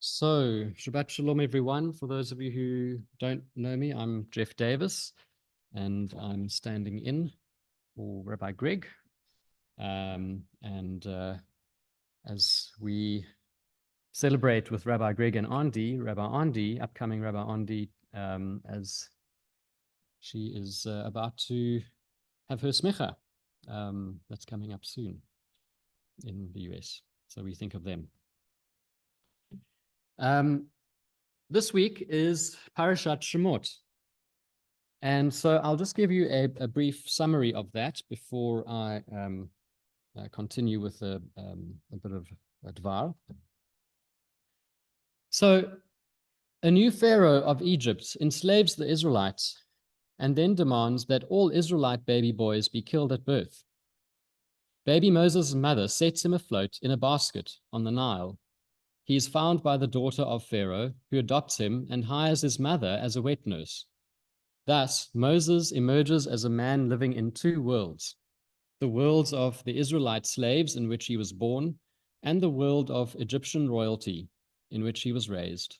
So, Shabbat Shalom, everyone. For those of you who don't know me, I'm Jeff Davis, and I'm standing in for Rabbi Greg. As we celebrate with Rabbi Greg and upcoming Rabbi Andi, as she is about to have her smicha, that's coming up soon in the US. So we think of them. This week is Parashat Shemot. And so I'll just give you a brief summary of that before I continue with a bit of a Dvar. So a new Pharaoh of Egypt enslaves the Israelites and then demands that all Israelite baby boys be killed at birth. Baby Moses' mother sets him afloat in a basket on the Nile. He is found by the daughter of Pharaoh, who adopts him and hires his mother as a wet nurse. Thus, Moses emerges as a man living in two worlds, the worlds of the Israelite slaves in which he was born, and the world of Egyptian royalty in which he was raised.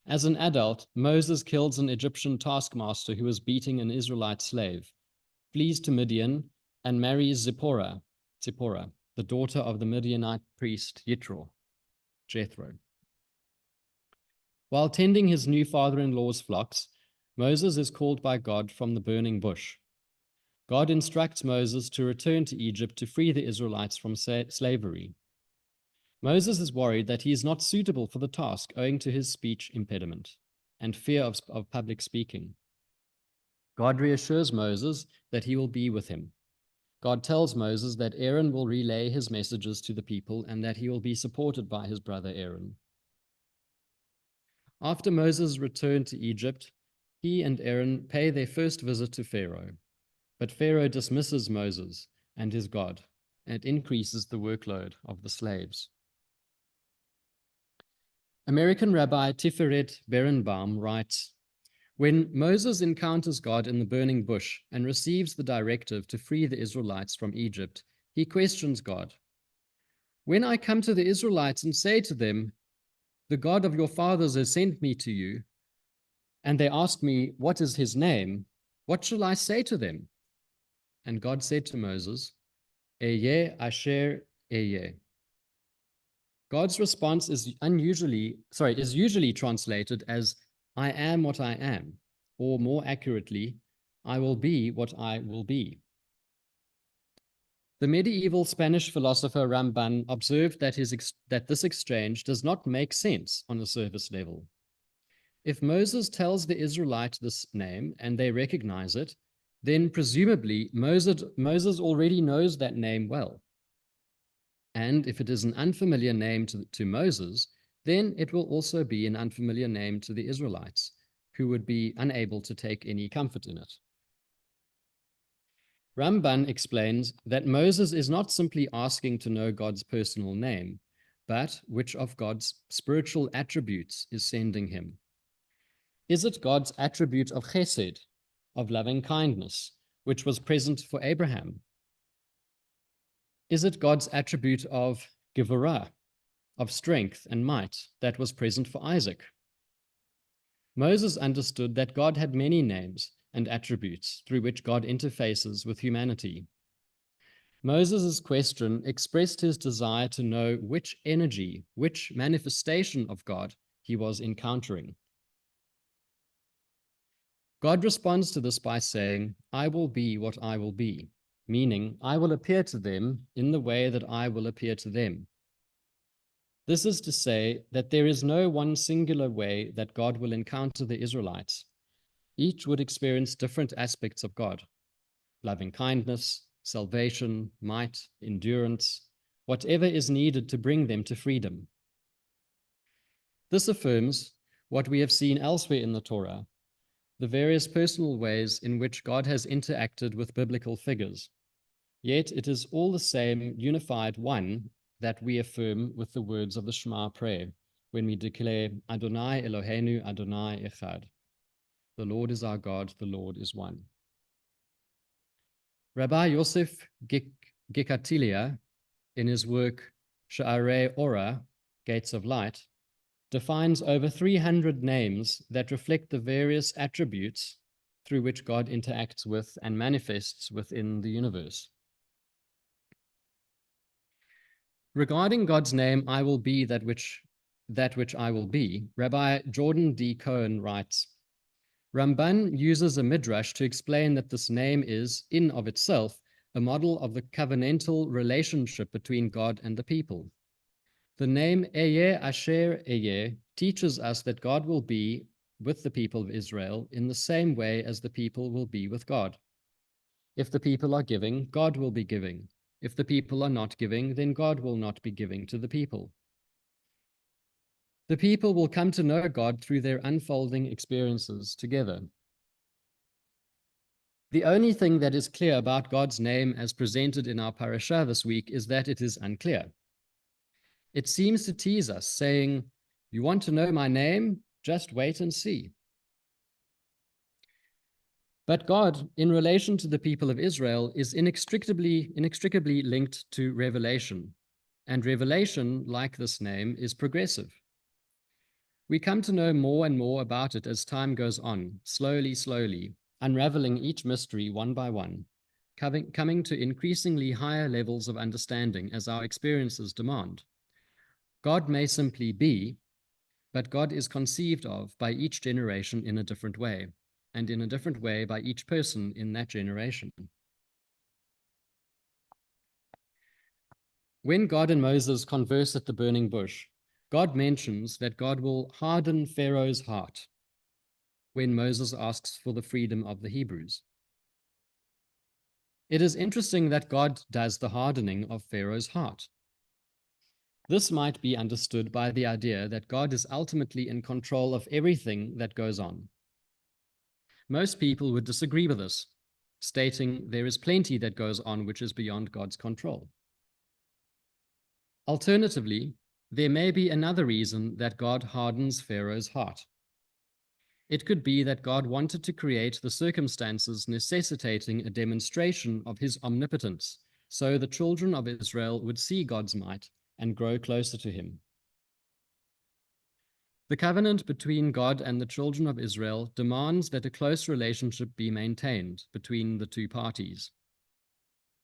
As an adult, Moses kills an Egyptian taskmaster who was beating an Israelite slave, flees to Midian, and marries Zipporah, the daughter of the Midianite priest Jethro. While tending his new father-in-law's flocks, Moses is called by God from the burning bush. God instructs Moses to return to Egypt to free the Israelites from slavery. Moses is worried that he is not suitable for the task owing to his speech impediment and fear of public speaking. God reassures Moses that he will be with him. God tells Moses that Aaron will relay his messages to the people and that he will be supported by his brother Aaron. After Moses returned to Egypt, he and Aaron pay their first visit to Pharaoh. But Pharaoh dismisses Moses and his God, and it increases the workload of the slaves. American Rabbi Tiferet Berenbaum writes, when Moses encounters God in the burning bush and receives the directive to free the Israelites from Egypt, he questions God. When I come to the Israelites and say to them, the God of your fathers has sent me to you, and they ask me, what is his name? What shall I say to them? And God said to Moses, Eyeh asher eyeh. God's response is usually translated as I am what I am, or more accurately, I will be what I will be. The medieval Spanish philosopher Ramban observed that this exchange does not make sense on a surface level. If Moses tells the Israelite this name and they recognize it, then presumably Moses already knows that name well. And if it is an unfamiliar name to Moses, then it will also be an unfamiliar name to the Israelites, who would be unable to take any comfort in it. Ramban explains that Moses is not simply asking to know God's personal name, but which of God's spiritual attributes is sending him. Is it God's attribute of chesed, of loving kindness, which was present for Abraham? Is it God's attribute of Givorah, of strength and might, that was present for Isaac? Moses understood that God had many names and attributes through which God interfaces with humanity. Moses' question expressed his desire to know which energy, which manifestation of God he was encountering. God responds to this by saying, I will be what I will be, meaning I will appear to them in the way that I will appear to them. This is to say that there is no one singular way that God will encounter the Israelites. Each would experience different aspects of God: loving kindness, salvation, might, endurance, whatever is needed to bring them to freedom. This affirms what we have seen elsewhere in the Torah, the various personal ways in which God has interacted with biblical figures. Yet it is all the same unified one that we affirm with the words of the Shema prayer when we declare Adonai Eloheinu Adonai Echad. The Lord is our God, the Lord is one. Rabbi Yosef Gikatilia, in his work Sha'arei Ora, Gates of Light, defines over 300 names that reflect the various attributes through which God interacts with and manifests within the universe. Regarding God's name, I will be that which I will be, Rabbi Jordan D. Cohen writes, Ramban uses a midrash to explain that this name is, in of itself, a model of the covenantal relationship between God and the people. The name Eyeh Asher Eyeh teaches us that God will be with the people of Israel in the same way as the people will be with God. If the people are giving, God will be giving. If the people are not giving, then God will not be giving to the people. The people will come to know God through their unfolding experiences together. The only thing that is clear about God's name as presented in our parasha this week is that it is unclear. It seems to tease us, saying, "You want to know my name? Just wait and see." But God, in relation to the people of Israel, is inextricably linked to revelation. And revelation, like this name, is progressive. We come to know more and more about it as time goes on, slowly, unraveling each mystery one by one, coming to increasingly higher levels of understanding as our experiences demand. God may simply be, but God is conceived of by each generation in a different way, and in a different way by each person in that generation. When God and Moses converse at the burning bush, God mentions that God will harden Pharaoh's heart when Moses asks for the freedom of the Hebrews. It is interesting that God does the hardening of Pharaoh's heart. This might be understood by the idea that God is ultimately in control of everything that goes on. Most people would disagree with this, stating there is plenty that goes on which is beyond God's control. Alternatively, there may be another reason that God hardens Pharaoh's heart. It could be that God wanted to create the circumstances necessitating a demonstration of his omnipotence, so the children of Israel would see God's might and grow closer to him. The covenant between God and the children of Israel demands that a close relationship be maintained between the two parties.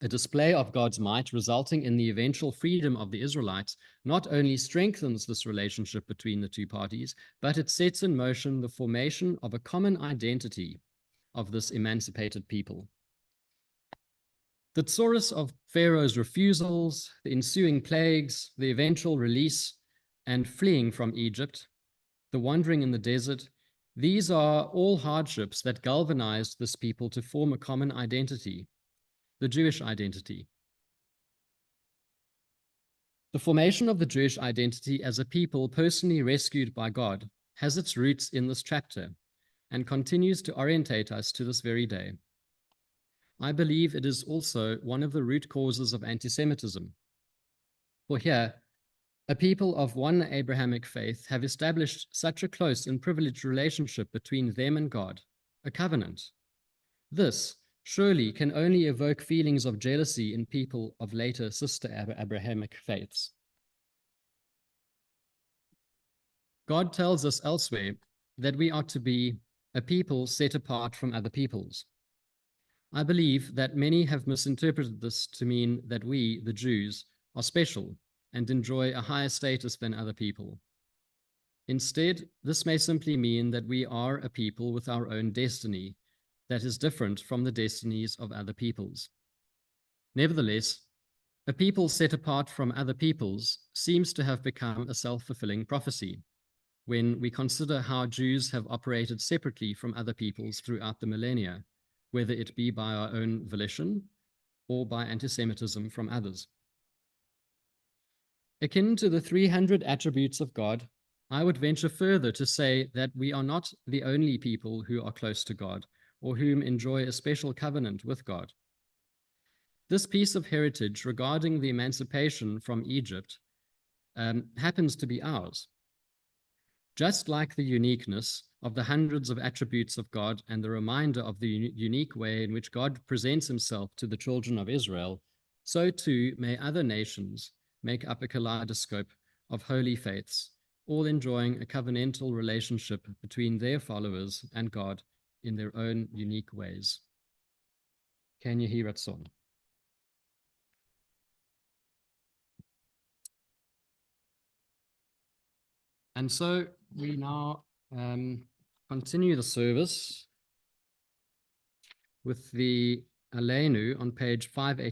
A display of God's might resulting in the eventual freedom of the Israelites not only strengthens this relationship between the two parties, but it sets in motion the formation of a common identity of this emancipated people. The tsuris of Pharaoh's refusals, the ensuing plagues, the eventual release and fleeing from Egypt, the wandering in the desert, these are all hardships that galvanized this people to form a common identity, the Jewish identity. The formation of the Jewish identity as a people personally rescued by God has its roots in this chapter and continues to orientate us to this very day. I believe it is also one of the root causes of anti-Semitism. For here, a people of one Abrahamic faith have established such a close and privileged relationship between them and God, a covenant. This surely can only evoke feelings of jealousy in people of later sister Abrahamic faiths. God tells us elsewhere that we are to be a people set apart from other peoples. I believe that many have misinterpreted this to mean that we, the Jews, are special and enjoy a higher status than other people. Instead, this may simply mean that we are a people with our own destiny that is different from the destinies of other peoples. Nevertheless, a people set apart from other peoples seems to have become a self-fulfilling prophecy when we consider how Jews have operated separately from other peoples throughout the millennia, whether it be by our own volition or by anti-Semitism from others. Akin to the 300 attributes of God, I would venture further to say that we are not the only people who are close to God or whom enjoy a special covenant with God. This piece of heritage regarding the emancipation from Egypt happens to be ours. Just like the uniqueness of the hundreds of attributes of God and the reminder of the unique way in which God presents himself to the children of Israel, so too may other nations make up a kaleidoscope of holy faiths all enjoying a covenantal relationship between their followers and God in their own unique ways. Ken Yehi Ratzon. And so we now continue the service with the Aleinu on page 580.